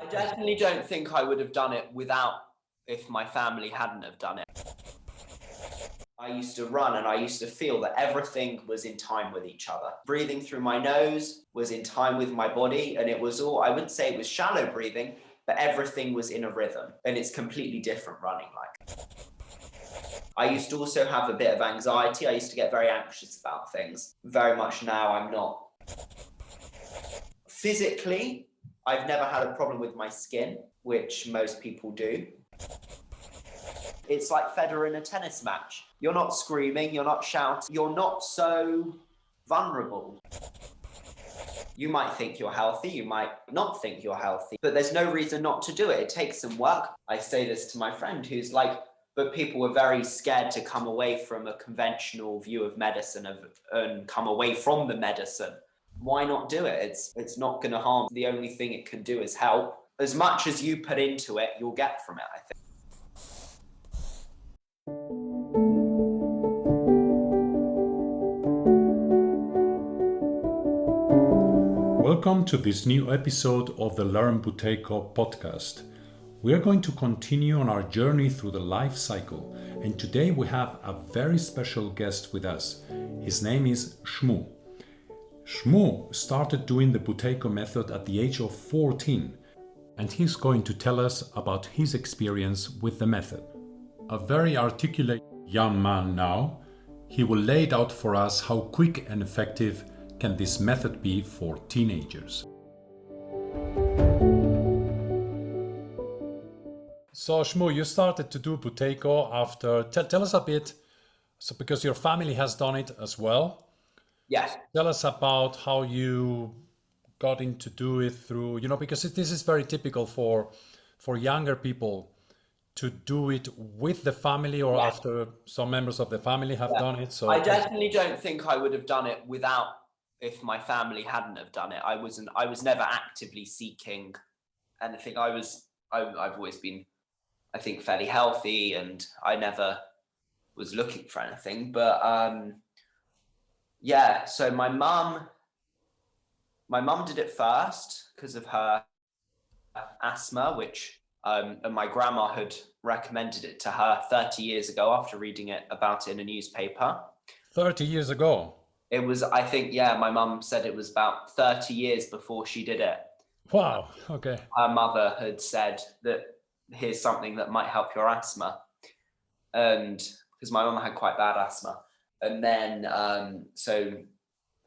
I definitely don't think I would have done it if my family hadn't have done it. I used to run and I used to feel that everything was in time with each other. Breathing through my nose was in time with my body, and it was all, I wouldn't say it was shallow breathing, but everything was in a rhythm, and it's completely different running like. I used to also have a bit of anxiety. I used to get very anxious about things. Very much now I'm not. Physically, I've never had a problem with my skin, which most people do. It's like Federer in a tennis match. You're not screaming, you're not shouting, you're not so vulnerable. You might think you're healthy, you might not think you're healthy, but there's no reason not to do it. It takes some work. I say this to my friend who's like, but people were very scared to come away from a conventional view of medicine and come away from the medicine. Why not do it? It's not going to harm. The only thing it can do is help. As much as you put into it, you'll get from it, I think. Welcome to this new episode of the Learn Buteyko podcast. We are going to continue on our journey through the life cycle, and today we have a very special guest with us. His name is Shmu. Shmu started doing the Buteyko method at the age of 14, and he's going to tell us about his experience with the method. A very articulate young man now, he will lay it out for us how quick and effective can this method be for teenagers. So Shmu, you started to do Buteyko after, tell us a bit, so because your family has done it as well. Yes. Tell us about how you got into do it through, because this is very typical for younger people to do it with the family or after some members of the family have done it. So I definitely don't think I would have done it if my family hadn't have done it. I was never actively seeking anything. I've always been, I think, fairly healthy, and I never was looking for anything. But so my mum did it first because of her asthma, which and my grandma had recommended it to her 30 years ago after reading about it in a newspaper. 30 years ago? It was, I think, my mum said it was about 30 years before she did it. Wow, okay. Her mother had said that here's something that might help your asthma. And because my mum had quite bad asthma. And then, so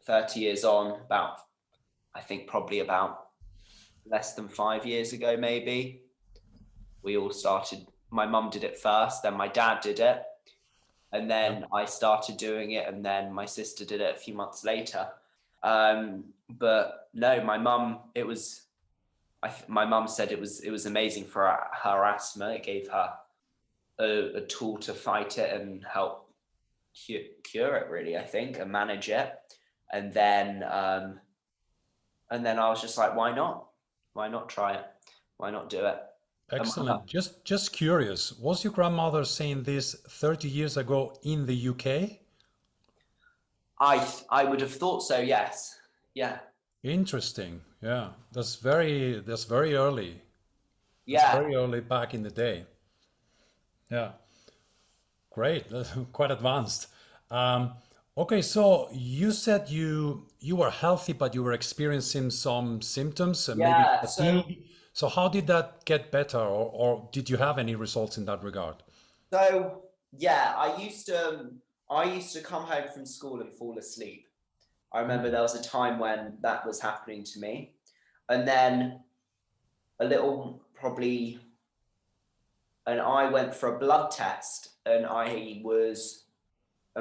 30 years on, probably about less than 5 years ago, maybe, we all started. My mum did it first, then my dad did it. And then I started doing it, and then my sister did it a few months later. But no, my mum said it was amazing for her asthma. It gave her a tool to fight it and help cure it, really, I think, and manage it. And then I was just like, why not? Why not try it? Why not do it? Excellent. Just curious, was your grandmother saying this 30 years ago in the UK? I would have thought so, yes. Yeah. Interesting. Yeah. That's very early. Yeah. That's very early back in the day. Yeah. Great. Quite advanced. Okay, so you said you were healthy, but you were experiencing some symptoms and maybe fatigue. So how did that get better, or did you have any results in that regard? So yeah, I used to come home from school and fall asleep. I remember there was a time when that was happening to me, and then and I went for a blood test, and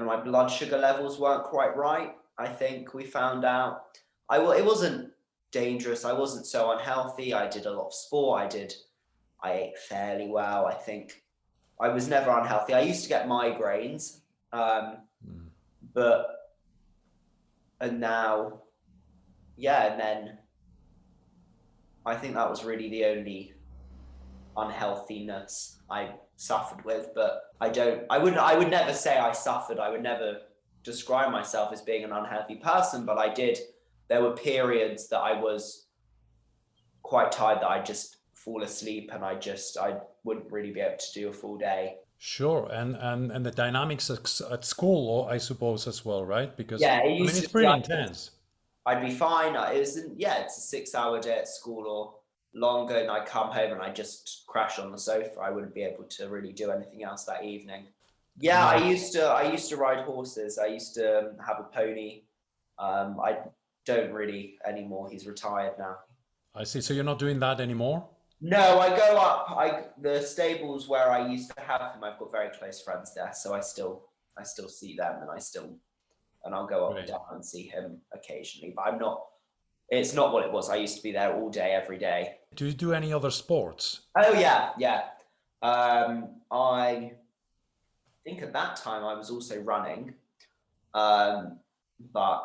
my blood sugar levels weren't quite right. I think we found out. It wasn't dangerous. I wasn't so unhealthy. I did a lot of sport. I ate fairly well. I think I was never unhealthy. I used to get migraines, and then I think that was really the only unhealthiness I suffered with. But I would never say I suffered. I would never describe myself as being an unhealthy person, but there were periods that I was quite tired, that I just fall asleep, and I wouldn't really be able to do a full day. Sure, and the dynamics at school, or I suppose as well, right? Because Yeah, it I mean, used it's to be pretty intense. I'd be fine. It's a 6 hour day at school or longer, and I come home and I just crash on the sofa. I wouldn't be able to really do anything else that evening. Yeah, No, I used to ride horses. I used to have a pony. I don't really anymore. He's retired now. I see. So you're not doing that anymore? No, I go up. The stables where I used to have him. I've got very close friends there, so I still see them, and I'll go up and Great. down and see him occasionally. But I'm not. It's not what it was. I used to be there all day, every day. Do you do any other sports? Oh yeah, yeah. I think at that time I was also running, but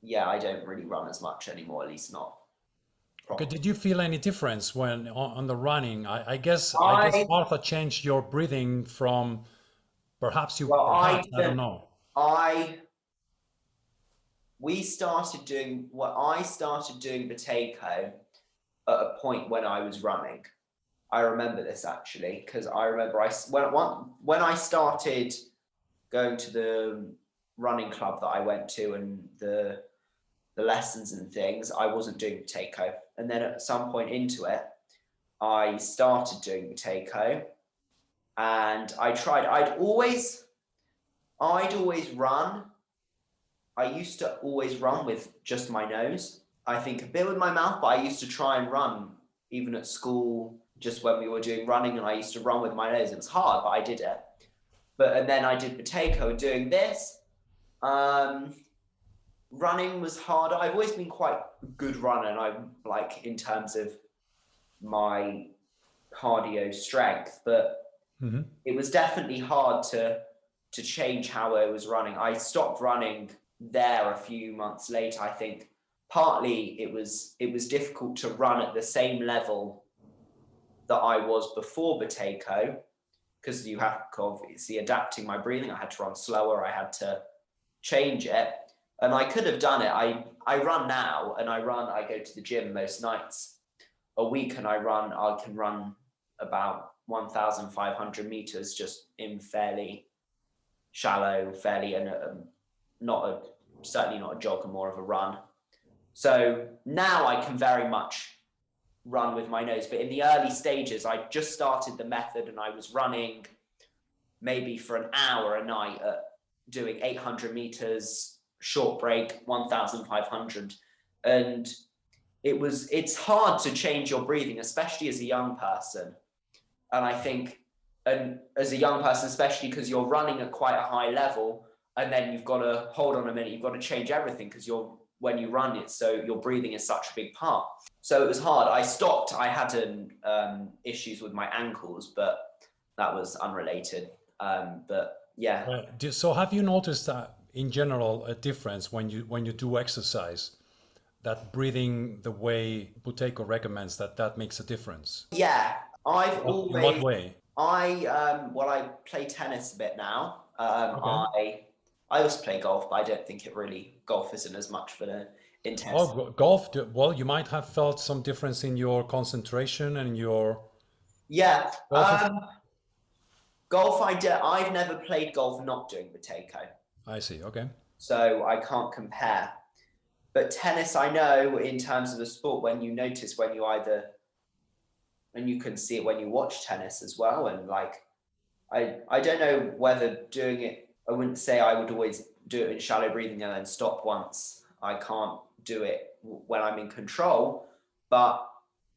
yeah, I don't really run as much anymore. At least not Okay, properly. did you feel any difference when on the running? I guess I Martha changed your breathing from well, I I don't don't. know. I we started doing what I started doing Buteyko at a point when I was running. I remember this actually because I remember when I started going to the running club that I went to and the lessons and things, I wasn't doing Buteyko. And then at some point into it, I started doing Buteyko, and I tried. I'd always run. I used to always run with just my nose. I think a bit with my mouth, but I used to try and run even at school, just when we were doing running, and I used to run with my nose. It was hard, but I did it. And then I did Buteyko doing this. Running was harder. I've always been quite a good runner, and I'm like in terms of my cardio strength, but Hmm. it was definitely hard to change how I was running. I stopped running there a few months later. I think partly it was difficult to run at the same level that I was before Buteyko, because you have to obviously adapting my breathing. I had to run slower. I had to change it, and I could have done it. I run now, and I go to the gym most nights a week, and I can run about 1,500 meters just in fairly shallow, and certainly not a jog, more of a run. So now I can very much run with my nose, but in the early stages, I just started the method, and I was running maybe for an hour a night doing 800 meters, short break, 1,500. And it's hard to change your breathing, especially as a young person. And I think, and as a young person, especially because you're running at quite a high level, and then you've got to hold on a minute, you've got to change everything because when you run it, so your breathing is such a big part. So it was hard. I stopped. I had issues with my ankles, but that was unrelated. But yeah. So have you noticed that in general a difference when you do exercise, that breathing the way Buteyko recommends, that makes a difference? Yeah, In what way? I play tennis a bit now. Okay. I also play golf, but I don't think golf isn't as much for the intense. Oh, golf. Well, you might have felt some difference in your concentration and your Yeah, golf. golf. I've never played golf not doing Buteyko, I see. Okay. so I can't compare. But tennis, I know in terms of the sport, when you can see it when you watch tennis as well, and like I don't know whether doing it. I wouldn't say I would always do it in shallow breathing and then stop once. I can't do it when I'm in control, but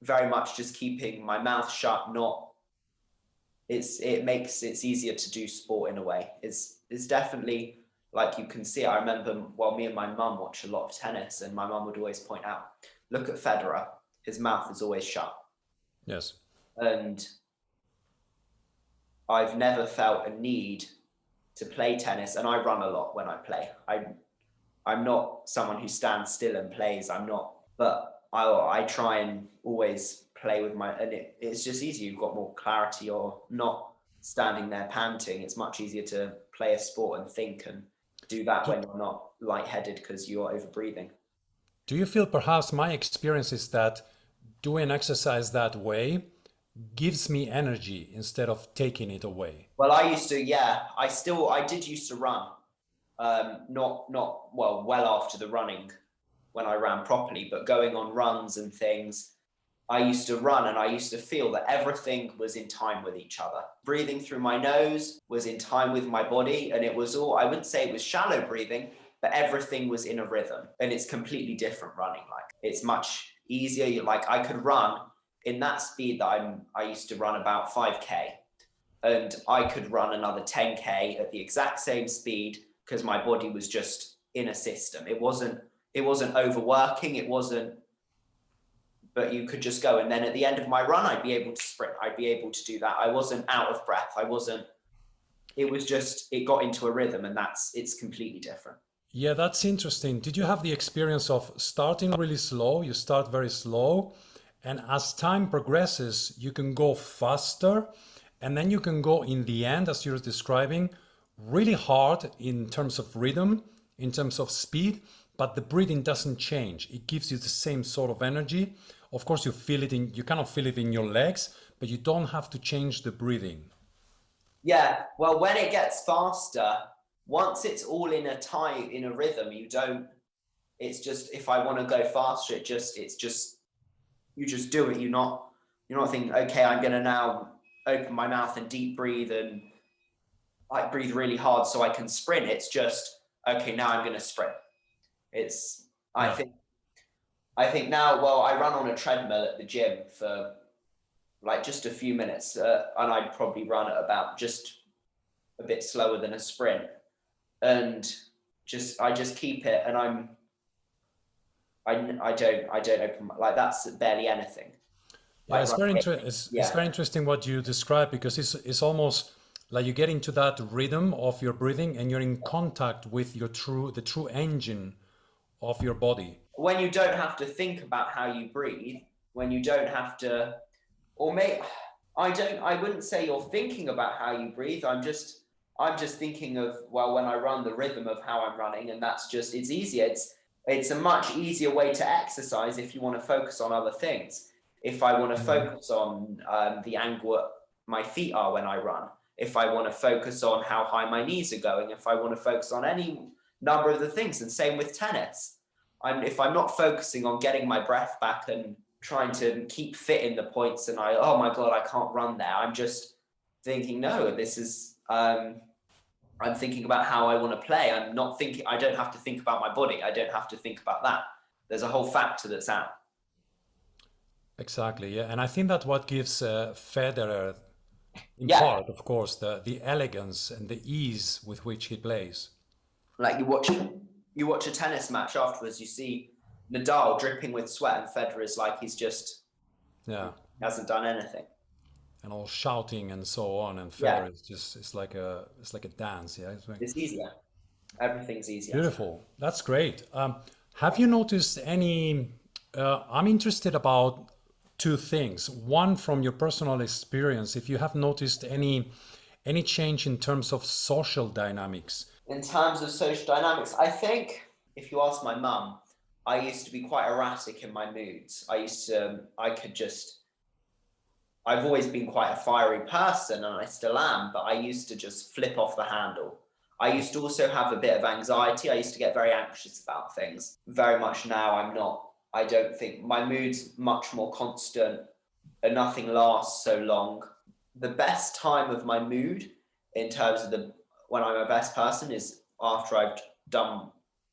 very much just keeping my mouth shut. It makes it easier to do sport in a way. It's definitely, like, you can see. I remember, me and my mum watch a lot of tennis, and my mum would always point out, look at Federer, his mouth is always shut. Yes. And I've never felt a need to play tennis, and I run a lot when I play. I'm not someone who stands still and plays. I'm not, but I try and always play with and it's just easier. You've got more clarity. You're not standing there panting. It's much easier to play a sport and think and do that when you're not lightheaded because you're over breathing. Do you feel perhaps my experience is that doing exercise that way gives me energy instead of taking it away. Well, I used to, yeah, I did used to run, well after the running when I ran properly, but going on runs and things, I used to run and I used to feel that everything was in time with each other. Breathing through my nose was in time with my body, and it was all, I wouldn't say it was shallow breathing, but everything was in a rhythm. And it's completely different running. Like, it's much easier. Like, I could run in that speed that I used to run about 5K, and I could run another 10K at the exact same speed because my body was just in a system. It wasn't overworking, but you could just go. And then at the end of my run, I'd be able to sprint. I'd be able to do that. I wasn't out of breath. It got into a rhythm, and it's completely different. Yeah, that's interesting. Did you have the experience of starting really slow? You start very slow, and as time progresses, you can go faster, and then you can go in the end, as you're describing, really hard in terms of rhythm, in terms of speed, but the breathing doesn't change. It gives you the same sort of energy. Of course, you cannot feel it in your legs, but you don't have to change the breathing. Yeah. Well, when it gets faster, once it's all in a rhythm, it's just, if I want to go faster, you just do it. You're not thinking, okay, I'm going to now open my mouth and deep breathe and like breathe really hard so I can sprint. It's just, okay, now I'm going to sprint. I think now, well, I run on a treadmill at the gym for like just a few minutes, and I'd probably run at about just a bit slower than a sprint, and I just keep it, and I don't open, like, that's barely anything. Yeah, it's very interesting what you describe, because it's almost like you get into that rhythm of your breathing and you're in contact with the true engine of your body. When you don't have to think about how you breathe, when you don't have to, I wouldn't say you're thinking about how you breathe. I'm just thinking of, well, when I run, the rhythm of how I'm running, and it's easier. It's a much easier way to exercise if you want to focus on other things. If I want to focus on the angle my feet are when I run, if I want to focus on how high my knees are going, if I want to focus on any number of the things, and same with tennis. If I'm not focusing on getting my breath back and trying to keep fit in the points, and oh my God, I can't run there. I'm just thinking, no, this is, I'm thinking about how I want to play. I don't have to think about my body. I don't have to think about that. There's a whole factor that's out. Exactly, yeah. And I think that what gives Federer, in part, of course, the elegance and the ease with which he plays. Like, you watch a tennis match afterwards, you see Nadal dripping with sweat, and Federer's like he's just hasn't done anything, and all shouting and so on, and Federer it's like a dance. It's easier. Everything's easier. Beautiful. That's great. Have you noticed any? I'm interested about two things. One, from your personal experience, if you have noticed any change in terms of social dynamics. In terms of social dynamics, I think, if you ask my mum, I used to be quite erratic in my moods. I've always been quite a fiery person, and I still am, but I used to just flip off the handle. I used to also have a bit of anxiety. I used to get very anxious about things. Very much now I'm not. I don't think my mood's much more constant, and nothing lasts so long. The best time of my mood, in terms of when I'm a best person, is after I've done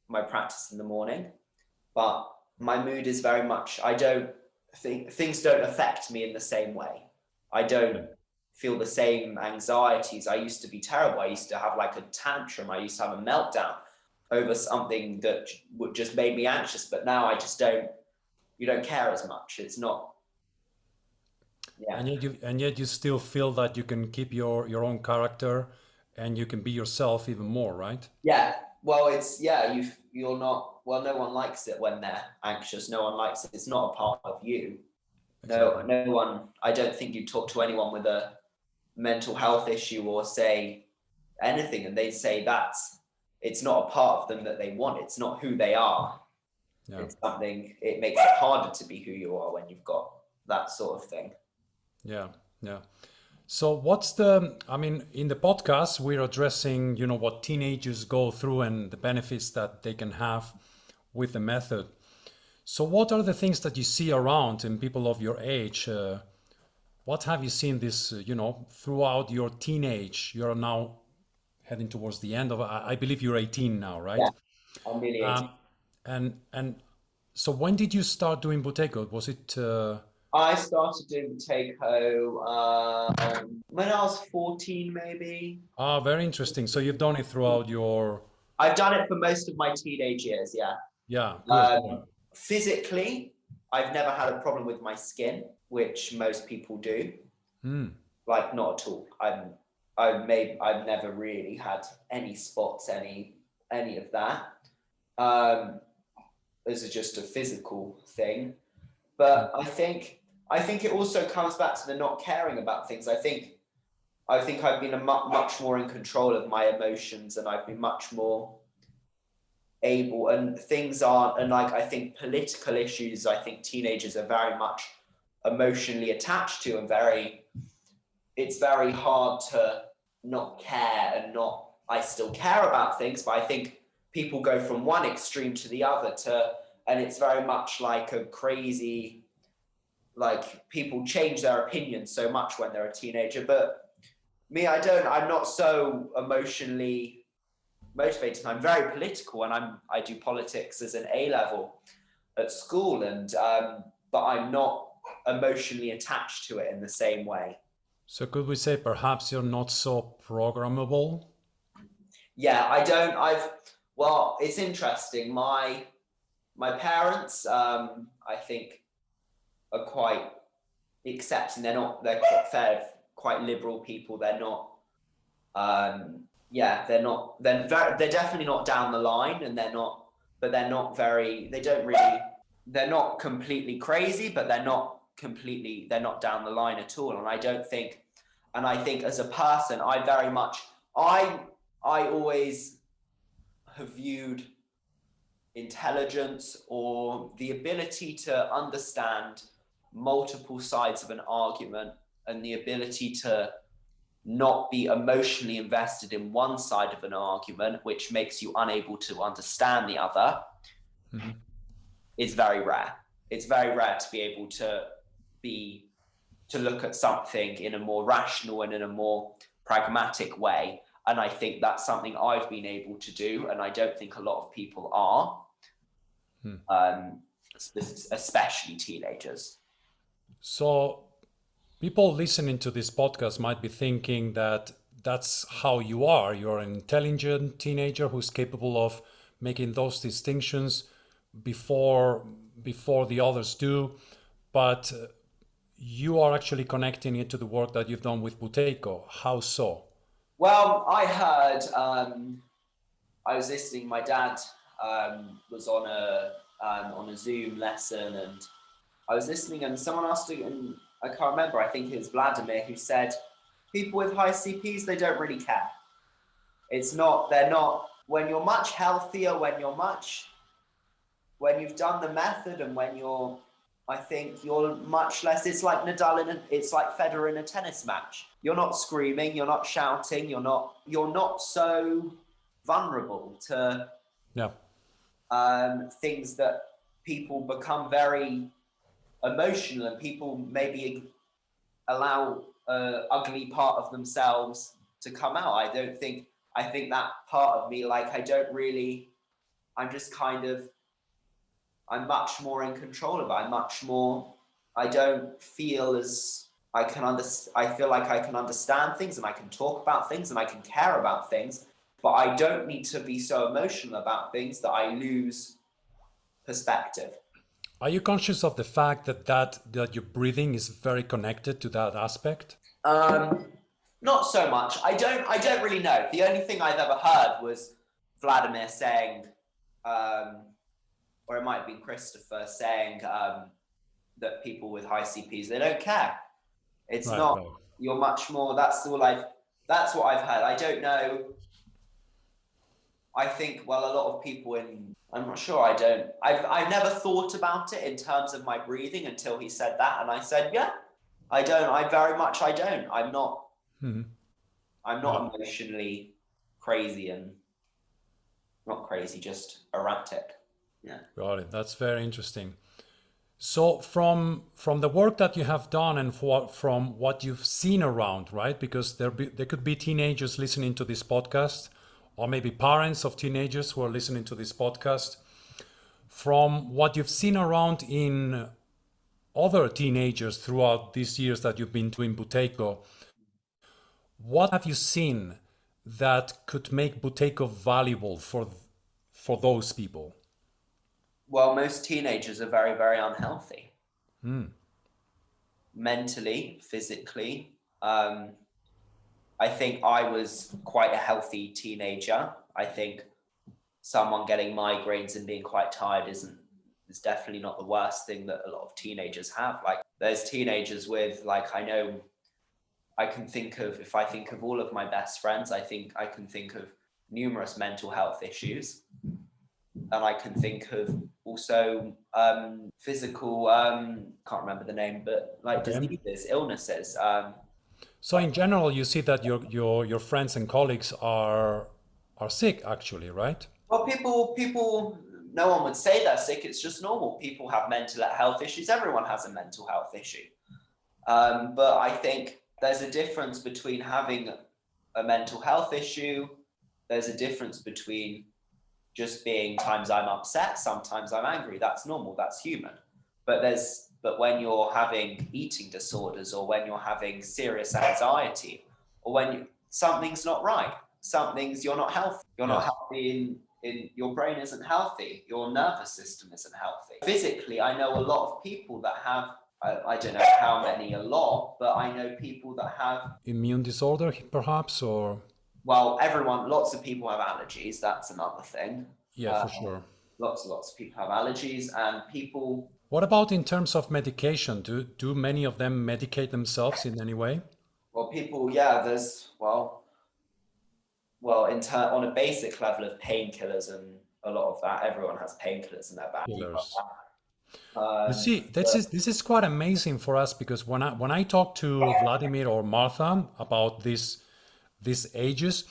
my practice in the morning. But my mood is very much, I don't think things don't affect me in the same way. I don't feel the same anxieties. I used to be terrible. I used to have like a tantrum. I used to have a meltdown over something that just made me anxious. But now I just you don't care as much. It's not. Yeah. And yet you still feel that you can keep your own character, and you can be yourself even more, right? Yeah. Well, you're not, well, no one likes it when they're anxious. No one likes it. It's not a part of you. Exactly. No one, I don't think you talk to anyone with a mental health issue or say anything, and they say it's not a part of them that they want. It's not who they are. Yeah. It's something, it makes it harder to be who you are when you've got that sort of thing. Yeah, yeah. So in the podcast, we're addressing, what teenagers go through and the benefits that they can have with the method. So what are the things that you see around in people of your age? What have you seen this, throughout your teenage? You're now heading towards the end of, I believe you're 18 now, right? Yeah, I'm really 18. And so when did you start doing Buteyko? Was it... I started doing Buteyko when I was 14, maybe. Very interesting. So you've done it throughout your... I've done it for most of my teenage years, yeah. Yeah, good. Physically, I've never had a problem with my skin, which most people do. Like, not at all. I've never really had any spots, any of that. This is just a physical thing. But I think it also comes back to the not caring about things. I think I've been much more in control of my emotions, and I've been much more able, and things aren't, and like, I think political issues, I think teenagers are very much emotionally attached to, and it's very hard to not care and not, I still care about things, but I think people go from one extreme to the other and it's very much like a crazy, like, people change their opinions so much when they're a teenager. But me, I'm not so emotionally motivated. I'm very political, and I do politics as an A level at school, and but I'm not emotionally attached to it in the same way. So could we say perhaps you're not so programmable? Yeah, well, it's interesting. My parents, I think, are quite accepting. They're quite liberal people. They're not, they're definitely not down the line, and they're not completely crazy, but they're not down the line at all. And I think as a person, I always have viewed intelligence, or the ability to understand multiple sides of an argument, and the ability to not be emotionally invested in one side of an argument, which makes you unable to understand the other, is very rare. It's very rare to be able to look at something in a more rational and in a more pragmatic way. And I think that's something I've been able to do, and I don't think a lot of people are, especially teenagers. So people listening to this podcast might be thinking that that's how you are. You're an intelligent teenager who's capable of making those distinctions before the others do. But you are actually connecting it to the work that you've done with Buteyko. How so? Well, I heard, I was listening, my dad was on a Zoom lesson, and I was listening, and someone asked, and I can't remember, I think it was Vladimir, who said, people with high CPs, they don't really care. They're not, when you're much healthier, when you've done the method, and I think you're much less, it's like it's like Federer in a tennis match. You're not screaming, you're not shouting, you're not so vulnerable to things that people become very emotional, and people maybe allow ugly part of themselves to come out. I think that part of me, like, I'm much more in control of it. I don't feel as I feel like I can understand things, and I can talk about things, and I can care about things, but I don't need to be so emotional about things that I lose perspective. Are you conscious of the fact that your breathing is very connected to that aspect? Not so much. I don't really know. The only thing I've ever heard was Vladimir saying, or it might have been Christopher saying, that people with high CPs, they don't care. It's not. You're much more. That's what I've heard. I don't know. I think, well, a lot of people in I'm not sure. I don't. I've never thought about it in terms of my breathing until he said that, and I said, yeah, I don't. I very much. I don't. I'm not. Mhm. I'm not emotionally crazy and not crazy, just erratic. Yeah. Got it. That's very interesting. So from the work that you have done and from what you've seen around, right? Because there could be teenagers listening to this podcast, or maybe parents of teenagers who are listening to this podcast. From what you've seen around in other teenagers throughout these years that you've been doing Buteyko, what have you seen that could make Buteyko valuable for those people? Well, most teenagers are very, very unhealthy. Mentally, physically. I think I was quite a healthy teenager. I think someone getting migraines and being quite tired is definitely not the worst thing that a lot of teenagers have. Like, there's teenagers with, like, I know, I can think of, if I think of all of my best friends, I think I can think of numerous mental health issues. And I can think of also physical, can't remember the name, but like diseases, illnesses. So in general, you see that your friends and colleagues are sick, actually, right? Well, people, no one would say they're sick. It's just normal. People have mental health issues. Everyone has a mental health issue. But I think there's a difference between having a mental health issue. There's a difference between just being, times I'm upset, sometimes I'm angry. That's normal. That's human. But when you're having eating disorders, or when you're having serious anxiety, or when something's not right, you're not healthy. You're not healthy in your brain isn't healthy. Your nervous system isn't healthy. Physically, I know a lot of people that have, I don't know how many, a lot, but I know people that have immune disorder, perhaps, or well, lots of people have allergies. That's another thing. Yeah, for sure. Lots of people have allergies, and people. What about in terms of medication? Do many of them medicate themselves in any way? Well, people, yeah, there's on a basic level of painkillers and a lot of that. Everyone has painkillers in their bag. You see, this is quite amazing for us, because when I talk to Vladimir or Martha about these ages,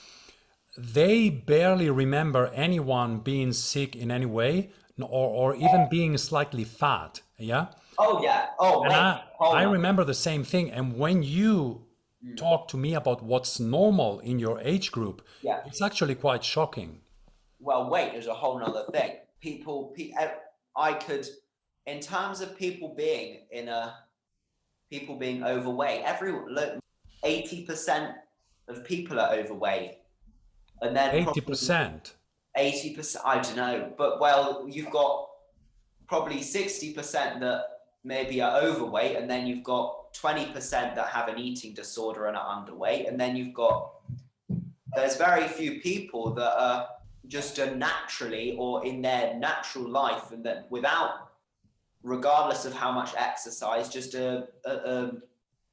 they barely remember anyone being sick in any way, or even being slightly fat. Yeah. Oh yeah. Oh, and wait. I remember the same thing. And when you talk to me about what's normal in your age group, it's actually quite shocking. Well, wait, there's a whole nother thing. I could, in terms of people being overweight, 80% of people are overweight. And then 80%. 80%, I don't know. But well, you've got probably 60% that maybe are overweight, and then you've got 20% that have an eating disorder and are underweight, and then there's very few people that are just naturally, or in their natural life, and that regardless of how much exercise, just a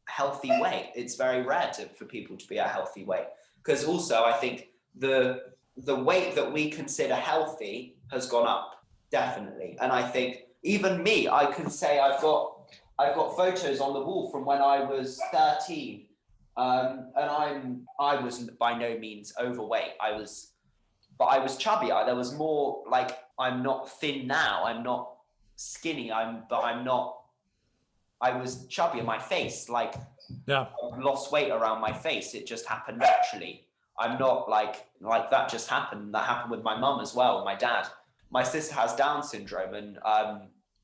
healthy weight. It's very rare for people to be at a healthy weight, because also I think the weight that we consider healthy has gone up, definitely. And I think even me, I can say I've got photos on the wall from when I was 13, and I was by no means overweight. But I was chubby. There was more, like, I'm not thin now. I'm not skinny. I was chubby in my face. Like, yeah, I've lost weight around my face. It just happened naturally. I'm not like that just happened. That happened with my mum as well, my dad. My sister has Down syndrome, and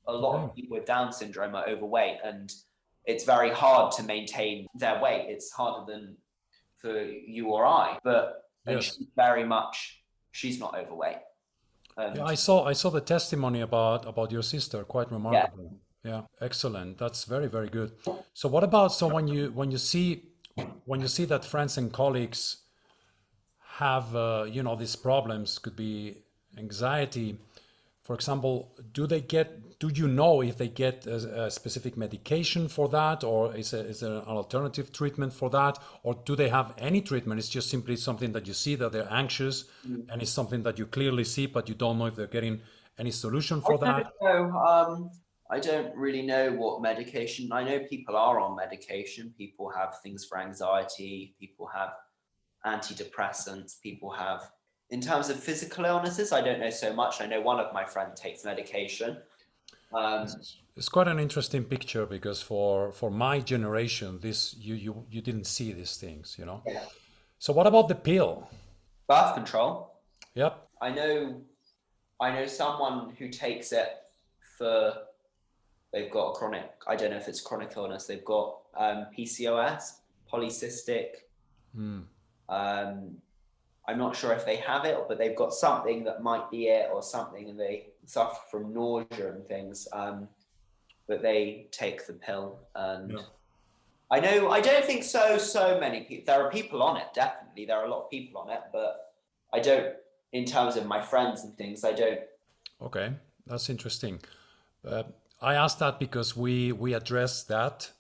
a lot of people with Down syndrome are overweight, and it's very hard to maintain their weight. It's harder than for you or I, but she's not overweight. Yeah, I saw the testimony about your sister. Quite remarkable. Yeah, excellent. That's very, very good. So what about, when you see that friends and colleagues have these problems, could be anxiety, for example, do they get do you know if they get a specific medication for that, or is there an alternative treatment for that, or do they have any treatment? It's just simply something that you see that they're anxious, and it's something that you clearly see, but you don't know if they're getting any solution for that. I don't really know what medication. I know people are on medication. People have things for anxiety. People have antidepressants. People have, in terms of physical illnesses, I don't know so much. I know one of my friends takes medication. It's quite an interesting picture, because for my generation, this you didn't see these things, you know. Yeah. So what about the pill? Birth control. Yep. I know someone who takes it for, they've got a chronic, I don't know if it's chronic illness, they've got PCOS, polycystic. I'm not sure if they have it, but they've got something that might be it or something, and they suffer from nausea and things, but they take the pill. And I don't think so many people, there are people on it, definitely, there are a lot of people on it, but I don't, in terms of my friends and things, I don't. Okay, that's interesting. I asked that because we addressed that.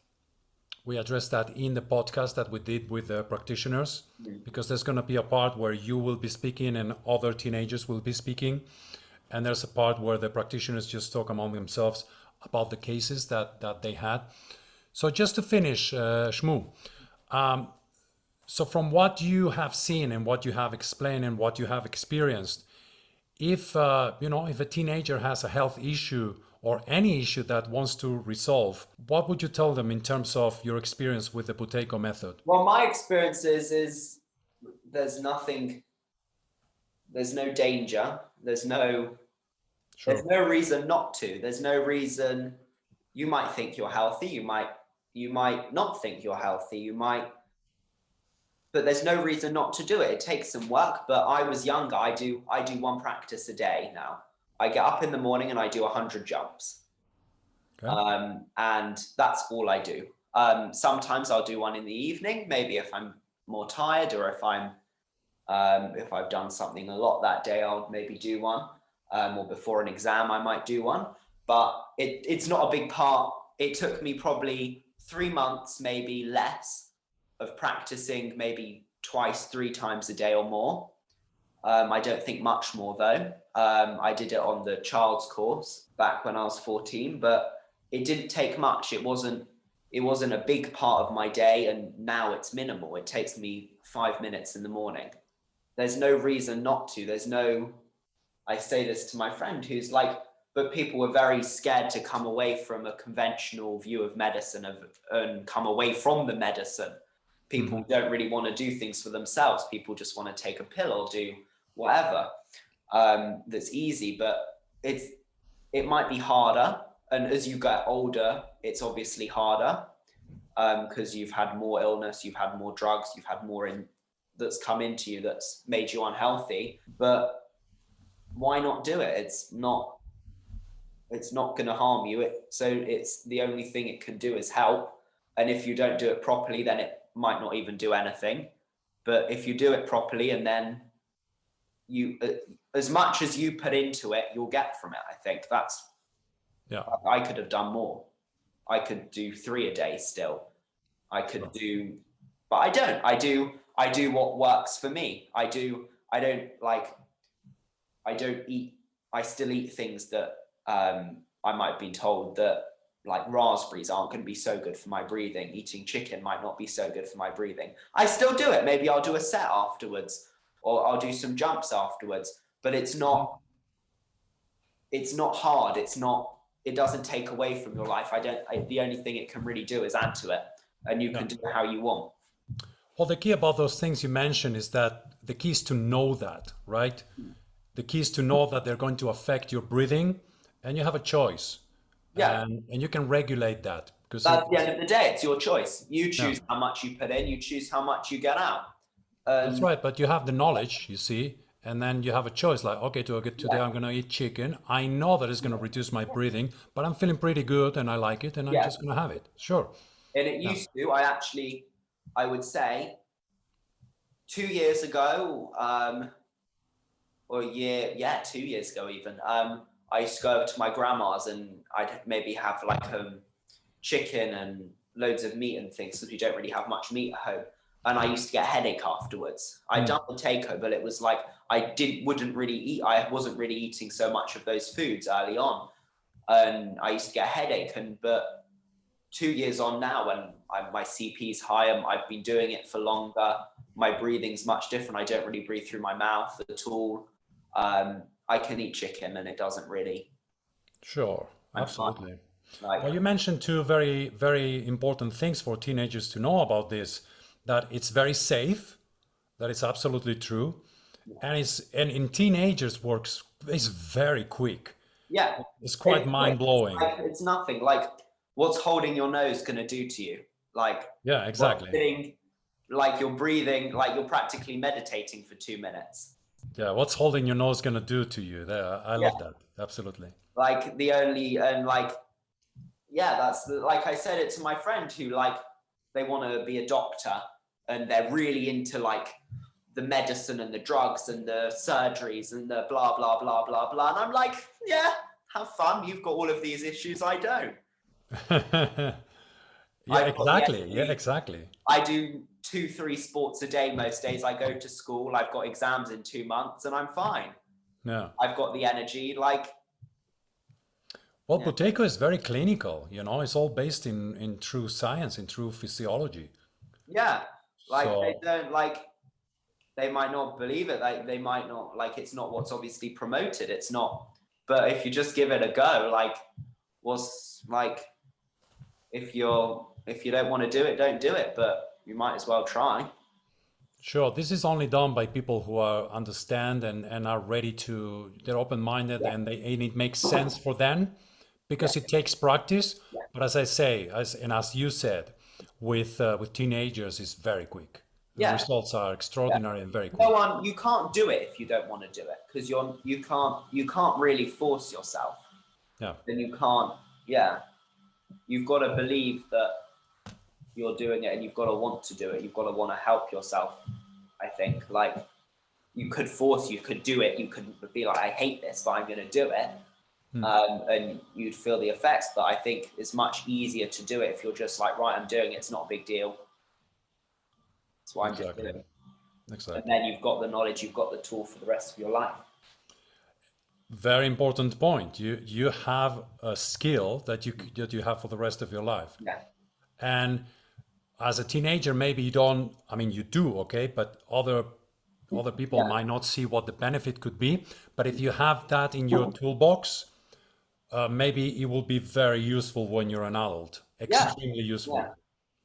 We addressed that in the podcast that we did with the practitioners, because there's going to be a part where you will be speaking and other teenagers will be speaking. And there's a part where the practitioners just talk among themselves about the cases that they had. So just to finish, Shmu, so from what you have seen and what you have explained and what you have experienced, if if a teenager has a health issue or any issue that wants to resolve, what would you tell them in terms of your experience with the Buteyko method? Well, my experience is there's no danger. There's no reason not to. There's no reason. You might think you're healthy. You might not think you're healthy. But there's no reason not to do it. It takes some work, but I was younger. I do one practice a day now. I get up in the morning and I do 100 jumps. Okay. And that's all I do. Sometimes I'll do one in the evening, maybe if I'm more tired, or if I've done something a lot that day, I'll maybe do one. Or before an exam, I might do one. But it's not a big part. It took me probably 3 months, maybe less, of practicing maybe 2-3 times a day or more. I don't think much more though. I did it on the child's course back when I was 14, but it didn't take much. It wasn't a big part of my day, and now it's minimal. It takes me 5 minutes in the morning. There's no reason not to. I say this to my friend who's like, but people were very scared to come away from a conventional view of medicine and come away from the medicine. People don't really want to do things for themselves. People just want to take a pill or do whatever that's easy, but it might be harder. And as you get older, it's obviously harder because you've had more illness, you've had more drugs, you've had more that's come into you that's made you unhealthy. But why not do it? It's not going to harm you. So it's the only thing it can do is help. And if you don't do it properly, then it might not even do anything. But if you do it properly, and then you, as much as you put into it, you'll get from it. I think I could have done more. I could do 3 a day still. I could do, but I don't. I do what works for me. I still eat things that I might be told that, like raspberries aren't going to be so good for my breathing. Eating chicken might not be so good for my breathing. I still do it. Maybe I'll do a set afterwards, or I'll do some jumps afterwards, but it's not hard. It doesn't take away from your life. The only thing it can really do is add to it, and you can do it how you want. Well, the key about those things you mentioned is that the key is to know that, right? The key is to know that they're going to affect your breathing, and you have a choice. Yeah. And you can regulate that. Because at the end of the day, it's your choice. You choose how much you put in, you choose how much you get out. That's right, but you have the knowledge, you see, and then you have a choice like, okay, today I'm going to eat chicken. I know that it's going to reduce my breathing, but I'm feeling pretty good and I like it, and I'm just going to have it. Sure. And it used to, I would say 2 years ago, 2 years ago even, I used to go over to my grandma's and I'd maybe have like chicken and loads of meat and things because we don't really have much meat at home. And I used to get a headache afterwards. I'd done Buteyko, but it was like wouldn't really eat. I wasn't really eating so much of those foods early on, and I used to get a headache. But 2 years on now, when my CP's higher, I've been doing it for longer. My breathing's much different. I don't really breathe through my mouth at all. I can eat chicken, and it doesn't really. Sure, absolutely. Like, well, you mentioned two very, very important things for teenagers to know about this, that it's very safe, that it's absolutely true, and in teenagers is very quick. Yeah. It's quite mind-blowing. It's nothing. Like, what's holding your nose going to do to you? Like, yeah, exactly. Like you're breathing, like you're practically meditating for 2 minutes. Yeah, what's holding your nose going to do to you? I love that. Absolutely. Like that's like I said it to my friend who like they want to be a doctor and they're really into like the medicine and the drugs and the surgeries and the blah blah blah blah blah, and I'm like, yeah, have fun, you've got all of these issues, I don't. Exactly. I do 2-3 sports a day most days. I go to school, I've got exams in 2 months, and I'm fine. Yeah, I've got the energy. Like, well, Buteyko is very clinical, it's all based in true science, in true physiology. Yeah, like they don't like, they might not believe it, like they might not, like it's not what's obviously promoted, it's not, but if you just give it a go, like if you don't want to do it, don't do it, but you might as well try. Sure, this is only done by people who understand and are ready they're open-minded, and it makes sense for them, because it takes practice. But as I say, as you said, with teenagers, it's very quick. The results are extraordinary and very quick. You can't do it if you don't want to do it, because you can't really force yourself. Yeah. Then you can't. Yeah. You've got to believe that you're doing it, and you've got to want to do it. You've got to want to help yourself. I think, like, you could do it. You could be like, I hate this, but I'm going to do it. And you'd feel the effects. But I think it's much easier to do it if you're just like, right, I'm doing it. It's not a big deal. That's why I'm just doing it. Exactly. And then you've got the knowledge, you've got the tool for the rest of your life. Very important point. You have a skill that you have for the rest of your life. Yeah. And as a teenager, maybe you don't. I mean, you do, okay, but other people might not see what the benefit could be. But if you have that in your toolbox, maybe it will be very useful when you're an adult. Extremely useful. Yeah.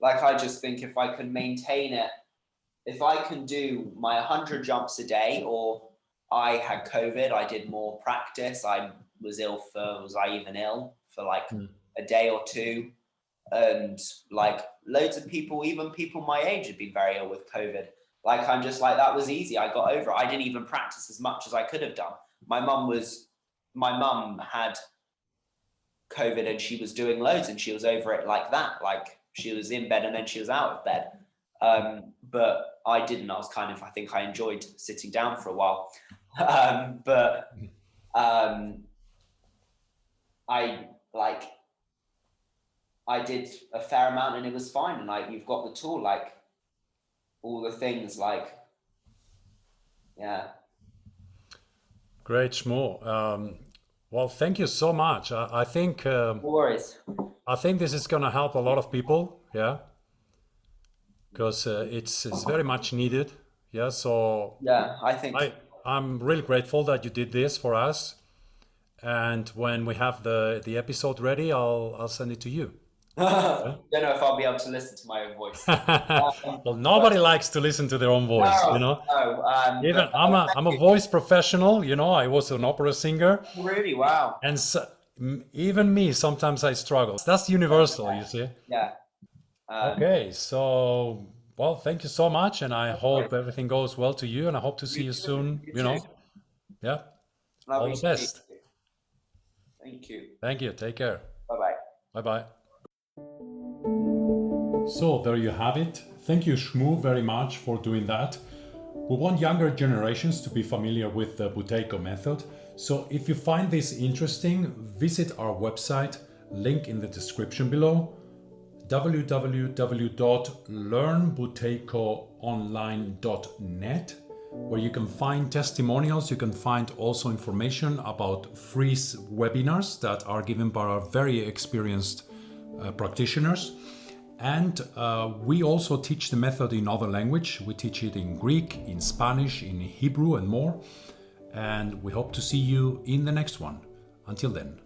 Like, I just think if I can maintain it, if I can do my 100 jumps a day, or I had COVID, I did more practice, was I even ill for like a day or two? And like loads of people, even people my age, had been very ill with COVID. Like, I'm just like, that was easy. I got over it. I didn't even practice as much as I could have done. My mum had COVID and she was doing loads and she was over it like that. Like, she was in bed and then she was out of bed. But I didn't. I think I enjoyed sitting down for a while. I did a fair amount and it was fine. And like, you've got the tool, like all the things, like, yeah. Great, Shmu. Well, thank you so much. I think No worries. I think this is going to help a lot of people. Yeah, because it's very much needed. Yeah. So yeah, I think I'm really grateful that you did this for us. And when we have the episode ready, I'll send it to you. Don't know if I'll be able to listen to my own voice. Well, nobody likes to listen to their own voice, No, Even I'm a voice professional, I was an opera singer. Really? Wow. And so, even me, sometimes I struggle. That's universal, you see. Yeah. Okay, so, well, thank you so much, and I hope everything goes well to you, and I hope to see you soon, Yeah. All the best. Thank you. Thank you. Take care. Bye-bye. Bye-bye. So there you have it. Thank you, Shmu, very much for doing that. We want younger generations to be familiar with the Buteyko method, So if you find this interesting, visit our website, link in the description below, www.learnbuteykoonline.net, where you can find testimonials. You can find also information about free webinars that are given by our very experienced practitioners. And we also teach the method in other language. We teach it in Greek, in Spanish, in Hebrew and more. And we hope to see you in the next one. Until then.